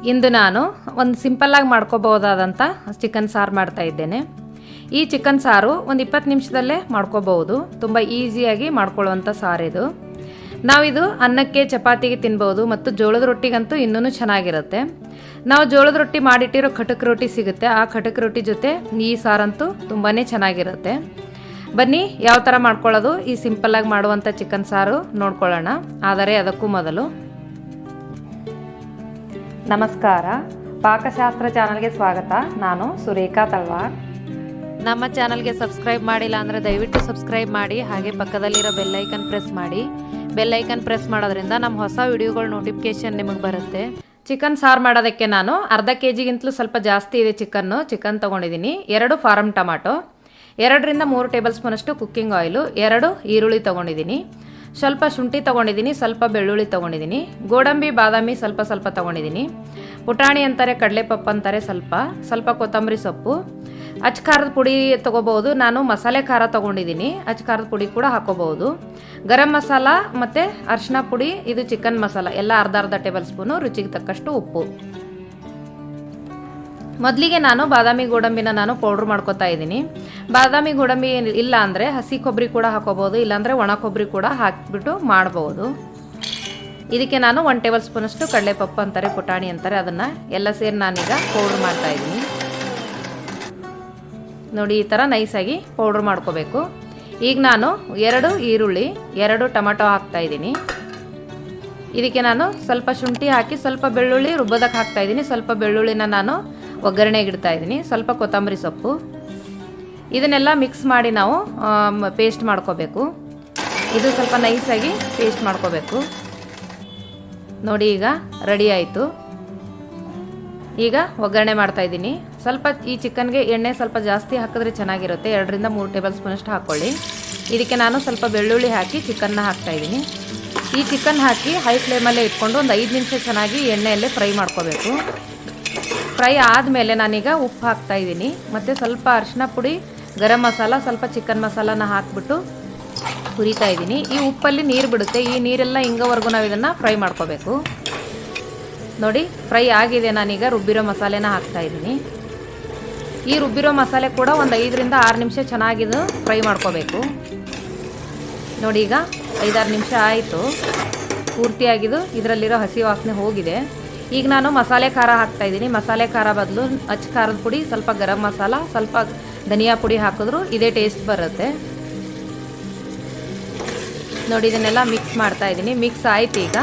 ಇಂದು ನಾನು ಒಂದು ಸಿಂಪಲ್ಲಾಗಿ ಮಾಡ್ಕೋಬಹುದಾದಂಥ ಚಿಕನ್ ಸಾರು ಮಾಡ್ತಾ ಇದ್ದೇನೆ. ಈ ಚಿಕನ್ ಸಾರು ಒಂದು 20 ನಿಮಿಷದಲ್ಲೇ ಮಾಡ್ಕೋಬಹುದು. ತುಂಬ ಈಸಿಯಾಗಿ ಮಾಡ್ಕೊಳ್ಳುವಂಥ ಸಾರಿದು. ನಾವಿದು ಅನ್ನಕ್ಕೆ ಚಪಾತಿಗೆ ತಿನ್ಬೋದು ಮತ್ತು ಜೋಳದ ರೊಟ್ಟಿಗಂತೂ ಇನ್ನೂ ಚೆನ್ನಾಗಿರುತ್ತೆ. ನಾವು ಜೋಳದ ರೊಟ್ಟಿ ಮಾಡಿಟ್ಟಿರೋ ಖಟಕ್ ರೊಟ್ಟಿ ಸಿಗುತ್ತೆ, ಆ ಖಟಕ್ ರೊಟ್ಟಿ ಜೊತೆ ಈ ಸಾರಂತೂ ತುಂಬಾ ಚೆನ್ನಾಗಿರುತ್ತೆ. ಬನ್ನಿ ಯಾವ ಥರ ಮಾಡ್ಕೊಳ್ಳೋದು ಈ ಸಿಂಪಲ್ಲಾಗಿ ಮಾಡುವಂಥ ಚಿಕನ್ ಸಾರು ನೋಡ್ಕೊಳ್ಳೋಣ. ಆದರೆ ಅದಕ್ಕೂ ಮೊದಲು ನಮಸ್ಕಾರ, ಪಾಕಶಾಸ್ತ್ರ ಚಾನಲ್ಗೆ ಸ್ವಾಗತ. ನಾನು ಸುರೇಖಾ ತಲ್ವಾರ್. ನಮ್ಮ ಚಾನಲ್ಗೆ ಸಬ್ಸ್ಕ್ರೈಬ್ ಮಾಡಿಲ್ಲ ಅಂದರೆ ದಯವಿಟ್ಟು ಸಬ್ಸ್ಕ್ರೈಬ್ ಮಾಡಿ, ಹಾಗೆ ಪಕ್ಕದಲ್ಲಿರೋ ಬೆಲ್ಲೈಕನ್ ಪ್ರೆಸ್ ಮಾಡಿ. ಬೆಲ್ಲೈಕನ್ ಪ್ರೆಸ್ ಮಾಡೋದ್ರಿಂದ ನಮ್ಮ ಹೊಸ ವಿಡಿಯೋಗಳ ನೋಟಿಫಿಕೇಶನ್ ನಿಮಗೆ ಬರುತ್ತೆ. ಚಿಕನ್ ಸಾರು ಮಾಡೋದಕ್ಕೆ ನಾನು ಅರ್ಧ ಕೆಜಿಗಿಂತಲೂ ಸ್ವಲ್ಪ ಜಾಸ್ತಿ ಇದೆ ಚಿಕನ್ ತೊಗೊಂಡಿದ್ದೀನಿ. 2 ಫಾರಮ್ ಟೊಮಾಟೊ, 2 ರಿಂದ 3 ಟೇಬಲ್ ಸ್ಪೂನಷ್ಟು ಕುಕ್ಕಿಂಗ್ ಆಯಿಲು, 2 ಈರುಳ್ಳಿ ತೊಗೊಂಡಿದ್ದೀನಿ, ಸ್ವಲ್ಪ ಶುಂಠಿ ತೊಗೊಂಡಿದ್ದೀನಿ, ಸ್ವಲ್ಪ ಬೆಳ್ಳುಳ್ಳಿ ತೊಗೊಂಡಿದ್ದೀನಿ, ಗೋಡಂಬಿ ಬಾದಾಮಿ ಸ್ವಲ್ಪ ತೊಗೊಂಡಿದ್ದೀನಿ, ಪುಟಾಣಿ ಅಂತಾರೆ, ಕಡಲೆಪಪ್ಪು ಅಂತಾರೆ, ಸ್ವಲ್ಪ ಕೊತ್ತಂಬರಿ ಸೊಪ್ಪು, ಅಚ್ಚ ಖಾರದ ಪುಡಿ ತೊಗೋಬಹುದು. ನಾನು ಮಸಾಲೆ ಖಾರ ತೊಗೊಂಡಿದ್ದೀನಿ, ಅಚ್ಚ ಖಾರದ ಪುಡಿ ಕೂಡ ಹಾಕೋಬಹುದು. ಗರಂ ಮಸಾಲ ಮತ್ತು ಅರಿಶಿನ ಪುಡಿ, ಇದು ಚಿಕನ್ ಮಸಾಲ ಎಲ್ಲ ಅರ್ಧ ಟೇಬಲ್ ಸ್ಪೂನು, ರುಚಿಗೆ ತಕ್ಕಷ್ಟು ಉಪ್ಪು. ಮೊದಲಿಗೆ ನಾನು ಬಾದಾಮಿ ಗೋಡಂಬಿನ ನಾನು ಪೌಡ್ರ್ ಮಾಡ್ಕೊತಾ ಇದ್ದೀನಿ. ಬಾದಾಮಿ ಗೋಡಂಬಿ ಇಲ್ಲ ಅಂದರೆ ಹಸಿ ಕೊಬ್ಬರಿ ಕೂಡ ಹಾಕೋಬಹುದು, ಇಲ್ಲಾಂದರೆ ಒಣ ಕೊಬ್ಬರಿ ಕೂಡ ಹಾಕಿಬಿಟ್ಟು ಮಾಡ್ಬೋದು. ಇದಕ್ಕೆ ನಾನು 1 ಟೇಬಲ್ ಸ್ಪೂನಷ್ಟು ಕಡಲೆಪಪ್ಪು ಅಂತಾರೆ, ಪುಟಾಣಿ ಅಂತಾರೆ, ಅದನ್ನು ಎಲ್ಲ ಸೇರಿ ನಾನೀಗ ಪೌಡ್ರ್ ಮಾಡ್ತಾ ಇದ್ದೀನಿ. ನೋಡಿ, ಈ ಥರ ನೈಸಾಗಿ ಪೌಡ್ರ್ ಮಾಡ್ಕೋಬೇಕು. ಈಗ ನಾನು 2 ಈರುಳ್ಳಿ, 2 ಟೊಮೆಟೊ ಹಾಕ್ತಾ ಇದ್ದೀನಿ. ಇದಕ್ಕೆ ನಾನು ಸ್ವಲ್ಪ ಶುಂಠಿ ಹಾಕಿ ಸ್ವಲ್ಪ ಬೆಳ್ಳುಳ್ಳಿ ರುಬ್ಬೋದಕ್ಕೆ ಹಾಕ್ತಾ ಇದ್ದೀನಿ. ಸ್ವಲ್ಪ ಬೆಳ್ಳುಳ್ಳಿನ ನಾನು ಒಗ್ಗರಣೆಗೆ ಇಡ್ತಾ ಇದ್ದೀನಿ, ಸ್ವಲ್ಪ ಕೊತ್ತಂಬರಿ ಸೊಪ್ಪು. ಇದನ್ನೆಲ್ಲ ಮಿಕ್ಸ್ ಮಾಡಿ ನಾವು ಪೇಸ್ಟ್ ಮಾಡ್ಕೋಬೇಕು. ಇದು ಸ್ವಲ್ಪ ನೈಸಾಗಿ ಪೇಸ್ಟ್ ಮಾಡ್ಕೋಬೇಕು. ನೋಡಿ, ಈಗ ರೆಡಿ ಆಯಿತು. ಈಗ ಒಗ್ಗರಣೆ ಮಾಡ್ತಾ ಇದ್ದೀನಿ. ಸ್ವಲ್ಪ ಈ ಚಿಕನ್ಗೆ ಎಣ್ಣೆ ಸ್ವಲ್ಪ ಜಾಸ್ತಿ ಹಾಕಿದ್ರೆ ಚೆನ್ನಾಗಿರುತ್ತೆ. 2 ರಿಂದ 3 ಟೇಬಲ್ ಸ್ಪೂನಷ್ಟು ಹಾಕ್ಕೊಳ್ಳಿ. ಇದಕ್ಕೆ ನಾನು ಸ್ವಲ್ಪ ಬೆಳ್ಳುಳ್ಳಿ ಹಾಕಿ ಚಿಕನ್ನ ಹಾಕ್ತಾ ಇದ್ದೀನಿ. ಈ ಚಿಕನ್ ಹಾಕಿ ಹೈ ಫ್ಲೇಮಲ್ಲೇ ಇಟ್ಕೊಂಡು ಒಂದು 5 ನಿಮಿಷ ಚೆನ್ನಾಗಿ ಎಣ್ಣೆಯಲ್ಲೇ ಫ್ರೈ ಮಾಡ್ಕೋಬೇಕು. ಫ್ರೈ ಆದಮೇಲೆ ನಾನೀಗ ಉಪ್ಪು ಹಾಕ್ತಾ ಇದ್ದೀನಿ, ಮತ್ತು ಸ್ವಲ್ಪ ಅರಿಶಿನ ಪುಡಿ, ಗರಂ ಮಸಾಲ, ಸ್ವಲ್ಪ ಚಿಕನ್ ಮಸಾಲಾನ ಹಾಕಿಬಿಟ್ಟು ಹುರಿತಾ ಇದ್ದೀನಿ. ಈ ಉಪ್ಪಲ್ಲಿ ನೀರು ಬಿಡುತ್ತೆ, ಈ ನೀರೆಲ್ಲ ಹಿಂಗೋವರೆಗೂ ನಾವು ಇದನ್ನು ಫ್ರೈ ಮಾಡ್ಕೋಬೇಕು. ನೋಡಿ, ಫ್ರೈ ಆಗಿದೆ. ನಾನೀಗ ರುಬ್ಬಿರೋ ಮಸಾಲೆನ ಹಾಕ್ತಾ ಇದ್ದೀನಿ. ಈ ರುಬ್ಬಿರೋ ಮಸಾಲೆ ಕೂಡ ಒಂದು 5 ರಿಂದ 6 ನಿಮಿಷ ಚೆನ್ನಾಗಿದು ಫ್ರೈ ಮಾಡ್ಕೋಬೇಕು. ನೋಡಿ, ಈಗ 5-6 ನಿಮಿಷ ಆಯಿತು, ಪೂರ್ತಿಯಾಗಿದ್ದು ಇದರಲ್ಲಿರೋ ಹಸಿ ವಾಸನೆ ಹೋಗಿದೆ. ಈಗ ನಾನು ಮಸಾಲೆ ಖಾರ ಹಾಕ್ತಾ ಇದ್ದೀನಿ. ಮಸಾಲೆ ಖಾರ ಬದಲು ಅಚ್ಚ ಖಾರದ ಪುಡಿ, ಸ್ವಲ್ಪ ಗರಂ ಮಸಾಲ, ಸ್ವಲ್ಪ ಧನಿಯಾ ಪುಡಿ ಹಾಕಿದ್ರು ಇದೇ ಟೇಸ್ಟ್ ಬರುತ್ತೆ. ನೋಡಿ, ಇದನ್ನೆಲ್ಲ ಮಿಕ್ಸ್ ಮಾಡ್ತಾ ಇದ್ದೀನಿ. ಮಿಕ್ಸ್ ಆಯ್ತು. ಈಗ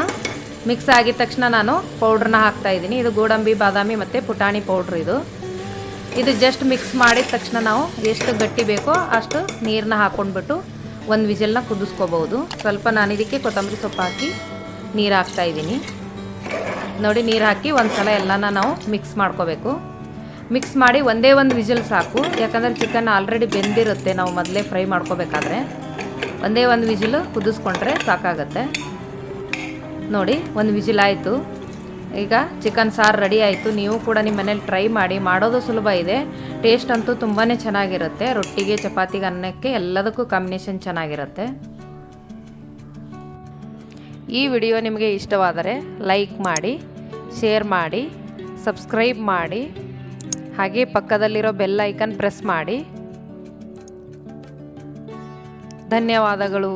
ಮಿಕ್ಸ್ ಆಗಿದ ತಕ್ಷಣ ನಾನು ಪೌಡ್ರನ್ನ ಹಾಕ್ತಾ ಇದ್ದೀನಿ. ಇದು ಗೋಡಂಬಿ ಬಾದಾಮಿ ಮತ್ತು ಪುಟಾಣಿ ಪೌಡ್ರ್. ಇದು ಜಸ್ಟ್ ಮಿಕ್ಸ್ ಮಾಡಿದ ತಕ್ಷಣ ನಾವು ಎಷ್ಟು ಗಟ್ಟಿ ಬೇಕೋ ಅಷ್ಟು ನೀರನ್ನ ಹಾಕ್ಕೊಂಡ್ಬಿಟ್ಟು ಒಂದು ವಿಜಲ್ನ ಕುದಿಸ್ಕೋಬಹುದು. ಸ್ವಲ್ಪ ನಾನು ಇದಕ್ಕೆ ಕೊತ್ತಂಬರಿ ಸೊಪ್ಪು ಹಾಕಿ ನೀರು ಹಾಕ್ತಾ ಇದ್ದೀನಿ. ನೋಡಿ, ನೀರು ಹಾಕಿ ಒಂದು ಸಲ ಎಲ್ಲನ ನಾವು ಮಿಕ್ಸ್ ಮಾಡ್ಕೋಬೇಕು. ಮಿಕ್ಸ್ ಮಾಡಿ ಒಂದೇ ಒಂದು ವಿಜಲ್ ಸಾಕು, ಯಾಕಂದರೆ ಚಿಕನ್ ಆಲ್ರೆಡಿ ಬೆಂದಿರುತ್ತೆ. ನಾವು ಮೊದಲೇ ಫ್ರೈ ಮಾಡ್ಕೋಬೇಕಾದ್ರೆ ಒಂದೇ ಒಂದು ವಿಜಿಲು ಕುದಿಸ್ಕೊಂಡ್ರೆ ಸಾಕಾಗತ್ತೆ. ನೋಡಿ, ಒಂದು ವಿಜಿಲ್ ಆಯಿತು. ಈಗ ಚಿಕನ್ ಸಾರು ರೆಡಿ ಆಯಿತು. ನೀವು ಕೂಡ ನಿಮ್ಮ ಮನೇಲಿ ಟ್ರೈ ಮಾಡಿ. ಮಾಡೋದು ಸುಲಭ ಇದೆ, ಟೇಸ್ಟ್ ಅಂತೂ ತುಂಬಾ ಚೆನ್ನಾಗಿರುತ್ತೆ. ರೊಟ್ಟಿಗೆ, ಚಪಾತಿಗೆ, ಅನ್ನಕ್ಕೆ ಎಲ್ಲದಕ್ಕೂ ಕಾಂಬಿನೇಷನ್ ಚೆನ್ನಾಗಿರುತ್ತೆ. ಈ ವಿಡಿಯೋ ನಿಮಗೆ ಇಷ್ಟವಾದರೆ ಲೈಕ್ ಮಾಡಿ, ಶೇರ್ ಮಾಡಿ, ಸಬ್ಸ್ಕ್ರೈಬ್ ಮಾಡಿ, ಹಾಗೆ ಪಕ್ಕದಲ್ಲಿರೋ ಬೆಲ್ ಐಕನ್ ಪ್ರೆಸ್ ಮಾಡಿ. ಧನ್ಯವಾದಗಳು.